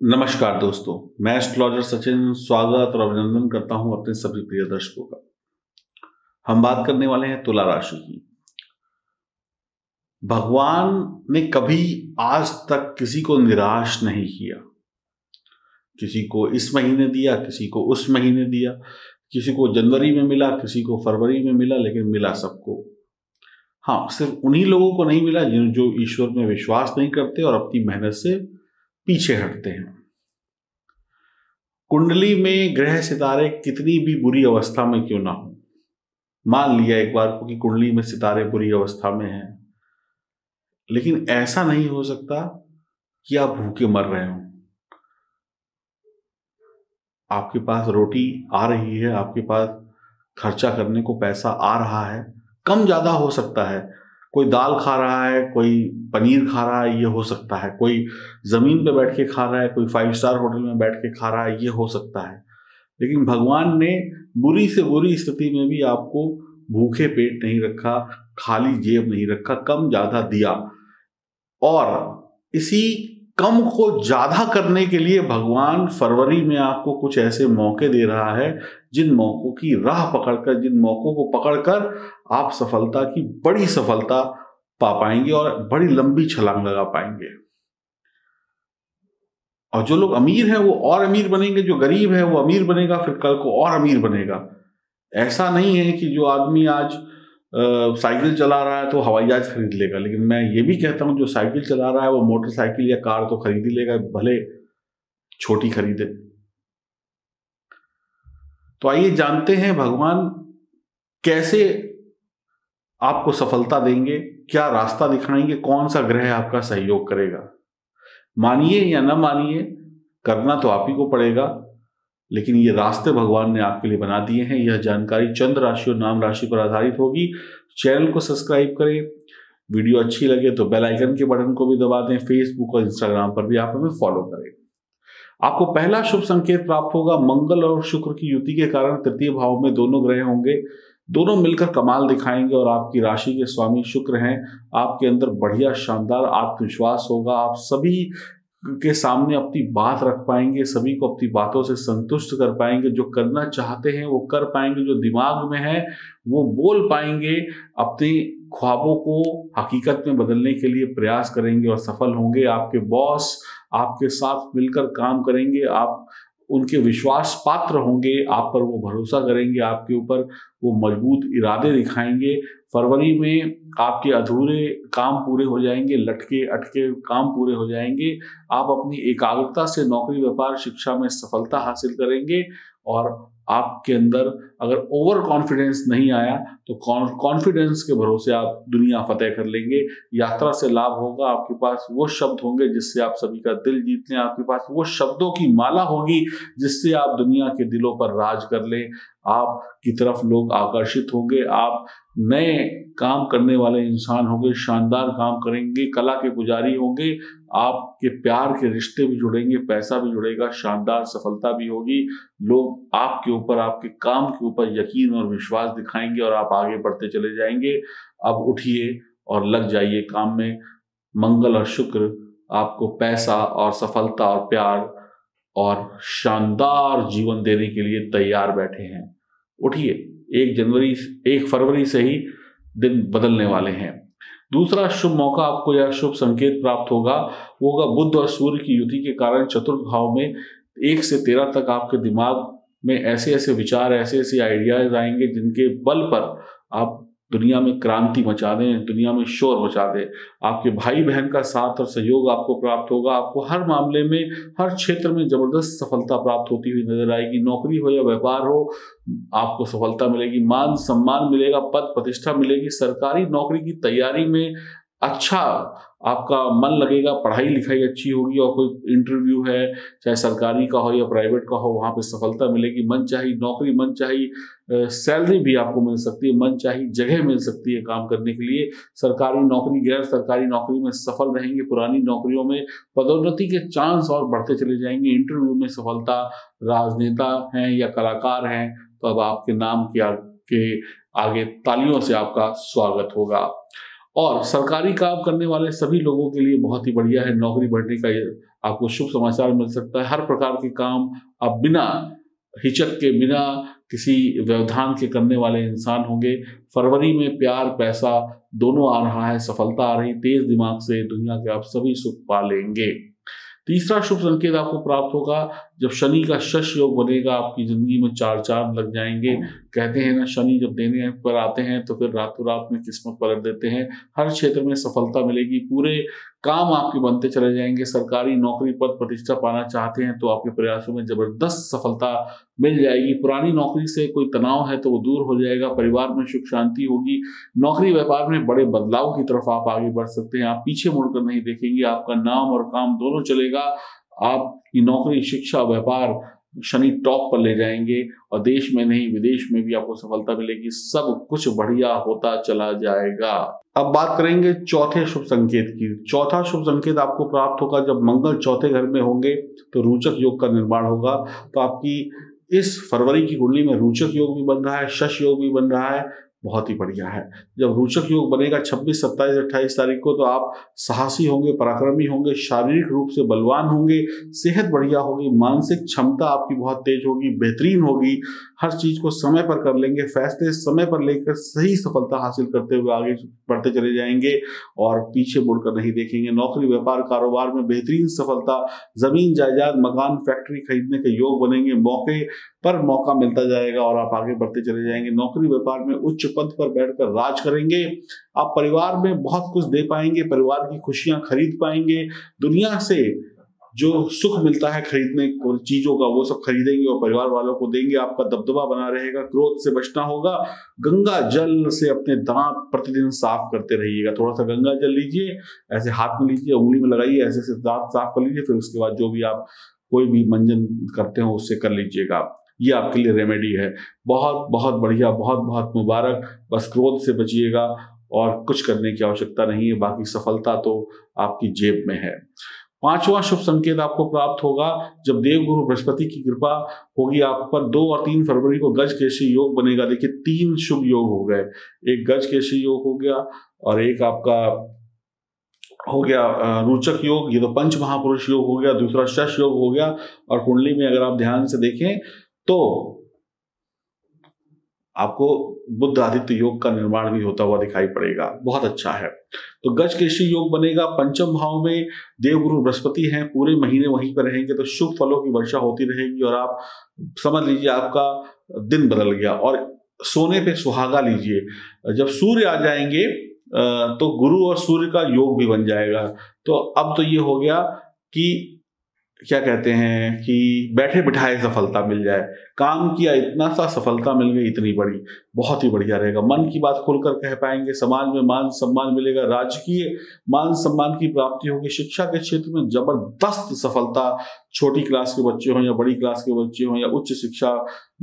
नमस्कार दोस्तों, मैं एस्ट्रोलॉजर सचिन स्वागत और अभिनंदन करता हूं अपने सभी प्रिय दर्शकों का। हम बात करने वाले हैं तुला राशि की। भगवान ने कभी आज तक किसी को निराश नहीं किया। किसी को इस महीने दिया, किसी को उस महीने दिया, किसी को जनवरी में मिला, किसी को फरवरी में मिला, लेकिन मिला सबको। हाँ, सिर्फ उन्हीं लोगों को नहीं मिला जो ईश्वर में विश्वास नहीं करते और अपनी मेहनत से पीछे हटते हैं। कुंडली में ग्रह सितारे कितनी भी बुरी अवस्था में क्यों ना हो, मान लिया एक बार को कि कुंडली में सितारे बुरी अवस्था में हैं, लेकिन ऐसा नहीं हो सकता कि आप भूखे मर रहे हो। आपके पास रोटी आ रही है, आपके पास खर्चा करने को पैसा आ रहा है, कम ज्यादा हो सकता है। कोई दाल खा रहा है, कोई पनीर खा रहा है, ये हो सकता है। कोई जमीन पे बैठ के खा रहा है, कोई 5 स्टार होटल में बैठ के खा रहा है, ये हो सकता है। लेकिन भगवान ने बुरी से बुरी स्थिति में भी आपको भूखे पेट नहीं रखा, खाली जेब नहीं रखा, कम ज्यादा दिया। और इसी कम को ज्यादा करने के लिए भगवान फरवरी में आपको कुछ ऐसे मौके दे रहा है, जिन मौकों की राह पकड़कर, जिन मौकों को पकड़कर आप सफलता की बड़ी सफलता पा पाएंगे और बड़ी लंबी छलांग लगा पाएंगे। और जो लोग अमीर हैं वो और अमीर बनेंगे, जो गरीब है वो अमीर बनेगा, फिर कल को और अमीर बनेगा। ऐसा नहीं है कि जो आदमी आज साइकिल चला रहा है तो हवाई जहाज खरीद लेगा, लेकिन मैं ये भी कहता हूं जो साइकिल चला रहा है वो मोटरसाइकिल या कार तो खरीद ही लेगा, भले छोटी खरीदे। तो आइए जानते हैं भगवान कैसे आपको सफलता देंगे, क्या रास्ता दिखाएंगे, कौन सा ग्रह आपका सहयोग करेगा। मानिए या न मानिए, करना तो आप ही को पड़ेगा, लेकिन ये रास्ते भगवान ने आपके लिए बना दिए हैं। यह जानकारी चंद्र राशि और नाम राशि पर आधारित होगी। चैनल को सब्सक्राइब करें, वीडियो अच्छी लगे तो बेल आइकन के बटन को भी दबा दें। फेसबुक और इंस्टाग्राम पर भी आप हमें फॉलो करें। आपको पहला शुभ संकेत प्राप्त होगा। मंगल और शुक्र की युति के कारण तृतीय भाव में दोनों ग्रह होंगे, दोनों मिलकर कमाल दिखाएंगे और आपकी राशि के स्वामी शुक्र हैं। आपके अंदर बढ़िया शानदार आत्मविश्वास होगा। आप सभी के सामने अपनी बात रख पाएंगे, सभी को अपनी बातों से संतुष्ट कर पाएंगे। जो करना चाहते हैं वो कर पाएंगे, जो दिमाग में है वो बोल पाएंगे। अपने ख्वाबों को हकीकत में बदलने के लिए प्रयास करेंगे और सफल होंगे। आपके बॉस आपके साथ मिलकर काम करेंगे, आप उनके विश्वास पात्र होंगे, आप पर वो भरोसा करेंगे, आपके ऊपर वो मजबूत इरादे दिखाएंगे। फरवरी में आपके अधूरे काम पूरे हो जाएंगे, लटके अटके काम पूरे हो जाएंगे। आप अपनी एकाग्रता से नौकरी, व्यापार, शिक्षा में सफलता हासिल करेंगे। और आपके अंदर अगर ओवर कॉन्फिडेंस नहीं आया तो कॉन्फिडेंस के भरोसे आप दुनिया फतेह कर लेंगे। यात्रा से लाभ होगा। आपके पास वो शब्द होंगे जिससे आप सभी का दिल जीत लें। आपके पास वो शब्दों की माला होगी जिससे आप दुनिया के दिलों पर राज कर लें। आप की तरफ लोग आकर्षित होंगे। आप नए काम करने वाले इंसान होंगे, शानदार काम करेंगे, कला के पुजारी होंगे। आपके प्यार के रिश्ते भी जुड़ेंगे, पैसा भी जुड़ेगा, शानदार सफलता भी होगी। लोग आपके ऊपर, आपके काम के ऊपर यकीन और विश्वास दिखाएंगे और आप आगे बढ़ते चले जाएंगे। अब उठिए और लग जाइए काम में। मंगल और शुक्र आपको पैसा और सफलता और प्यार और शानदार जीवन देने के लिए तैयार बैठे हैं। उठिए, 1 फरवरी से ही दिन बदलने वाले हैं। दूसरा शुभ मौका आपको या शुभ संकेत प्राप्त होगा, वो होगा बुध और सूर्य की युति के कारण चतुर्थ भाव में 1 से 13 तक आपके दिमाग में ऐसे ऐसे विचार, ऐसे ऐसे आइडियाज आएंगे जिनके बल पर आप दुनिया में क्रांति मचा दें, दुनिया में शोर मचा दें। आपके भाई बहन का साथ और सहयोग आपको प्राप्त होगा। आपको हर मामले में, हर क्षेत्र में जबरदस्त सफलता प्राप्त होती हुई नजर आएगी। नौकरी हो या व्यापार हो, आपको सफलता मिलेगी, मान सम्मान मिलेगा, पद प्रतिष्ठा मिलेगी। सरकारी नौकरी की तैयारी में अच्छा आपका मन लगेगा, पढ़ाई लिखाई अच्छी होगी और कोई इंटरव्यू है, चाहे सरकारी का हो या प्राइवेट का हो, वहाँ पे सफलता मिलेगी। मनचाही नौकरी, मनचाही सैलरी भी आपको मिल सकती है, मनचाही जगह मिल सकती है काम करने के लिए। सरकारी नौकरी, गैर सरकारी नौकरी में सफल रहेंगे। पुरानी नौकरियों में पदोन्नति के चांस और बढ़ते चले जाएंगे। इंटरव्यू में सफलता, राजनेता हैं या कलाकार हैं तो अब आपके नाम के आगे तालियों से आपका स्वागत होगा। और सरकारी काम करने वाले सभी लोगों के लिए बहुत ही बढ़िया है। नौकरी बढ़ने का आपको शुभ समाचार मिल सकता है। हर प्रकार के काम आप बिना हिचक के, बिना किसी व्यवधान के करने वाले इंसान होंगे। फरवरी में प्यार पैसा दोनों आ रहा है, सफलता आ रही, तेज दिमाग से दुनिया के आप सभी सुख पा लेंगे। तीसरा शुभ संकेत आपको प्राप्त होगा जब शनि का शश योग बनेगा, आपकी जिंदगी में चार चांद लग जाएंगे। कहते हैं ना, शनि जब देने पर आते हैं तो फिर रातों रात में किस्मत पलट देते हैं। हर क्षेत्र में सफलता मिलेगी, पूरे काम आपके बनते चले जाएंगे। सरकारी नौकरी पद प्रतिष्ठा पाना चाहते हैं तो आपके प्रयासों में जबरदस्त सफलता मिल जाएगी। पुरानी नौकरी से कोई तनाव है तो वो दूर हो जाएगा। परिवार में सुख शांति होगी। नौकरी व्यापार में बड़े बदलाव की तरफ आप आगे बढ़ सकते हैं। आप पीछे मुड़कर नहीं देखेंगे, आपका नाम और काम दोनों चलेगा। आपकी नौकरी, शिक्षा, व्यापार शनि टॉप पर ले जाएंगे और देश में नहीं विदेश में भी आपको सफलता मिलेगी। सब कुछ बढ़िया होता चला जाएगा। अब बात करेंगे चौथे शुभ संकेत की। चौथा शुभ संकेत आपको प्राप्त होगा जब मंगल चौथे घर में होंगे तो रोचक योग का निर्माण होगा। तो आपकी इस फरवरी की कुंडली में रोचक योग भी बन रहा है, शश योग भी बन रहा है, बहुत ही बढ़िया है। जब रोचक योग बनेगा 26, 27, 28 तारीख को तो आप साहसी होंगे, पराक्रमी होंगे, शारीरिक रूप से बलवान होंगे, सेहत बढ़िया होगी, मानसिक क्षमता आपकी बहुत तेज होगी, बेहतरीन होगी। हर चीज को समय पर कर लेंगे, फैसले समय पर लेकर सही सफलता हासिल करते हुए आगे बढ़ते चले जाएंगे और पीछे मुड़कर नहीं देखेंगे। नौकरी, व्यापार, कारोबार में बेहतरीन सफलता, जमीन जायदाद, मकान, फैक्ट्री खरीदने के योग बनेंगे। मौके पर मौका मिलता जाएगा और आप आगे बढ़ते चले जाएंगे। नौकरी व्यापार में उच्च पद पर बैठकर राज करेंगे। आप परिवार में बहुत कुछ दे पाएंगे, परिवार की खुशियां खरीद पाएंगे। दुनिया से जो सुख मिलता है खरीदने को चीजों का, वो सब खरीदेंगे और परिवार वालों को देंगे। आपका दबदबा बना रहेगा। क्रोध से बचना होगा। गंगा जल से अपने दांत प्रतिदिन साफ करते रहिएगा। थोड़ा सा गंगा जल लीजिए, ऐसे हाथ में लीजिए, उंगली में लगाइए, ऐसे से दांत साफ कर लीजिए। फिर उसके बाद जो भी आप कोई भी मंजन करते हो उससे कर लीजिएगा। ये आपके लिए रेमेडी है। बहुत बहुत बढ़िया, बहुत बहुत मुबारक। बस क्रोध से बचिएगा और कुछ करने की आवश्यकता नहीं है, बाकी सफलता तो आपकी जेब में है। पांचवा शुभ संकेत आपको प्राप्त होगा जब देवगुरु बृहस्पति की कृपा होगी आप पर। 2 और 3 फरवरी को गज केशी योग बनेगा। देखिए 3 शुभ योग हो गए। एक गज केशी योग हो गया और एक आपका हो गया रोचक योग, ये तो पंच महापुरुष योग हो गया। दूसरा शश योग हो गया। और कुंडली में अगर आप ध्यान से देखें तो आपको बुध आदित्य योग का निर्माण भी होता हुआ दिखाई पड़ेगा। बहुत अच्छा है। तो गज केशी योग बनेगा। पंचम भाव में देवगुरु बृहस्पति हैं, पूरे महीने वहीं पर रहेंगे तो शुभ फलों की वर्षा होती रहेगी और आप समझ लीजिए आपका दिन बदल गया। और सोने पे सुहागा लीजिए। जब सूर्य आ जाएंगे तो गुरु और सूर्य का योग भी बन जाएगा। तो अब तो ये हो गया कि क्या कहते हैं कि बैठे बिठाए सफलता मिल जाए। काम किया इतना सा, सफलता मिल गई इतनी बड़ी, बहुत ही बढ़िया रहेगा। मन की बात खुलकर कह पाएंगे। समाज में मान सम्मान मिलेगा। राजकीय मान सम्मान की प्राप्ति होगी। शिक्षा के क्षेत्र में जबरदस्त सफलता, छोटी क्लास के बच्चे हों या बड़ी क्लास के बच्चे हों या उच्च शिक्षा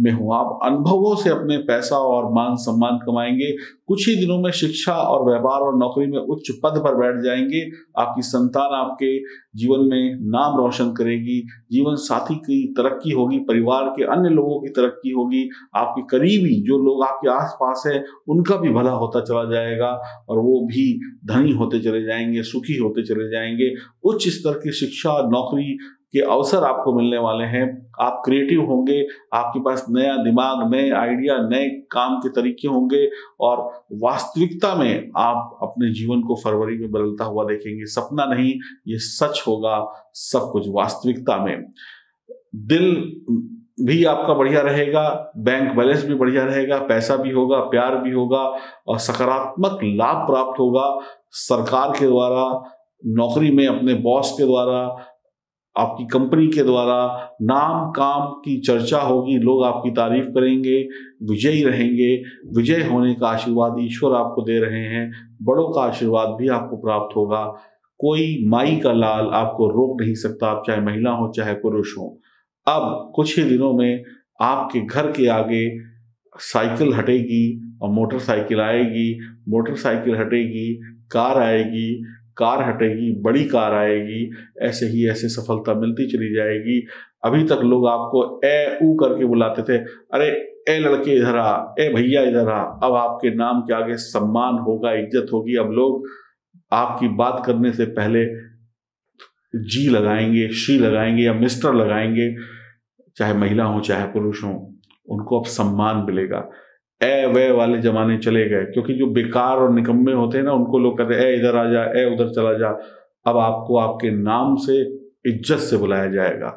में हो, आप अनुभवों से अपने पैसा और मान सम्मान कमाएंगे। कुछ ही दिनों में शिक्षा और व्यापार और नौकरी में उच्च पद पर बैठ जाएंगे। आपकी संतान आपके जीवन में नाम रोशन करेगी। जीवन साथी की तरक्की होगी। परिवार के अन्य लोगों की तरक्की होगी। आपके करीबी जो लोग आपके आसपास हैं उनका भी भला होता चला जाएगा और वो भी धनी होते चले जाएंगे, सुखी होते चले जाएंगे। उच्च स्तर की शिक्षा, नौकरी के अवसर आपको मिलने वाले हैं। आप क्रिएटिव होंगे। आपके पास नया दिमाग, नए आइडिया, नए काम के तरीके होंगे और वास्तविकता में आप अपने जीवन को फरवरी में बदलता हुआ देखेंगे। सपना नहीं, ये सच होगा सब कुछ वास्तविकता में। दिल भी आपका बढ़िया रहेगा। बैंक बैलेंस भी बढ़िया रहेगा। पैसा भी होगा, प्यार भी होगा और सकारात्मक लाभ प्राप्त होगा सरकार के द्वारा, नौकरी में अपने बॉस के द्वारा, आपकी कंपनी के द्वारा। नाम काम की चर्चा होगी, लोग आपकी तारीफ करेंगे, विजयी रहेंगे। विजय होने का आशीर्वाद ईश्वर आपको दे रहे हैं। बड़ों का आशीर्वाद भी आपको प्राप्त होगा। कोई माई का लाल आपको रोक नहीं सकता, आप चाहे महिला हो चाहे पुरुष हो। अब कुछ ही दिनों में आपके घर के आगे साइकिल हटेगी और मोटरसाइकिल आएगी, मोटरसाइकिल हटेगी, कार आएगी, कार हटेगी, बड़ी कार आएगी। ऐसे ही ऐसे सफलता मिलती चली जाएगी। अभी तक लोग आपको ए ऊ करके बुलाते थे, अरे ए लड़के इधर आ, ए भैया इधर आ। अब आपके नाम के आगे सम्मान होगा, इज्जत होगी। अब लोग आपकी बात करने से पहले जी लगाएंगे, शी लगाएंगे या मिस्टर लगाएंगे, चाहे महिला हो चाहे पुरुष हो, उनको अब सम्मान मिलेगा। ए वे वाले जमाने चले गए, क्योंकि जो बेकार और निकम्मे होते हैं ना, उनको लोग कहते हैं ए इधर आ जा, ए उधर चला जा। अब आपको आपके नाम से इज्जत से बुलाया जाएगा,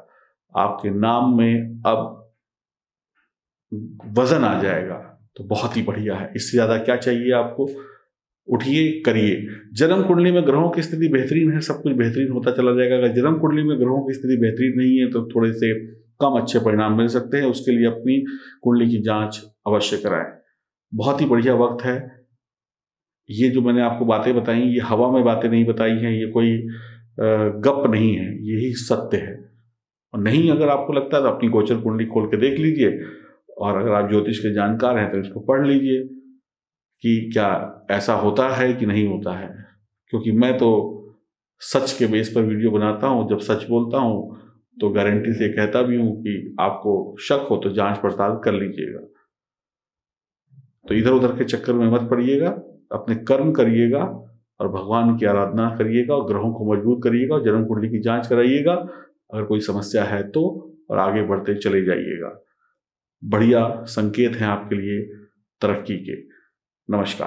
आपके नाम में अब वजन आ जाएगा। तो बहुत ही बढ़िया है, इससे ज्यादा क्या चाहिए आपको। उठिए, करिए। जन्म कुंडली में ग्रहों की स्थिति बेहतरीन है, सब कुछ बेहतरीन होता चला जाएगा। अगर जन्म कुंडली में ग्रहों की स्थिति बेहतरीन नहीं है तो थोड़े से कम अच्छे परिणाम मिल सकते हैं। उसके लिए अपनी कुंडली की जांच अवश्य कराएं। बहुत ही बढ़िया वक्त है। ये जो मैंने आपको बातें बताई, ये हवा में बातें नहीं बताई हैं, ये कोई गप नहीं है, यही सत्य है। और नहीं अगर आपको लगता है तो अपनी गोचर कुंडली खोल के देख लीजिए, और अगर आप ज्योतिष के जानकार हैं तो इसको पढ़ लीजिए कि क्या ऐसा होता है कि नहीं होता है। क्योंकि मैं तो सच के बेस पर वीडियो बनाता हूँ। जब सच बोलता हूँ तो गारंटी से कहता भी हूँ कि आपको शक हो तो जांच पड़ताल कर लीजिएगा। तो इधर उधर के चक्कर में मत पड़िएगा, अपने कर्म करिएगा और भगवान की आराधना करिएगा और ग्रहों को मजबूत करिएगा और जन्म कुंडली की जांच कराइएगा। अगर कोई समस्या है तो, और आगे बढ़ते चले जाइएगा। बढ़िया संकेत हैं आपके लिए तरक्की के। नमस्कार।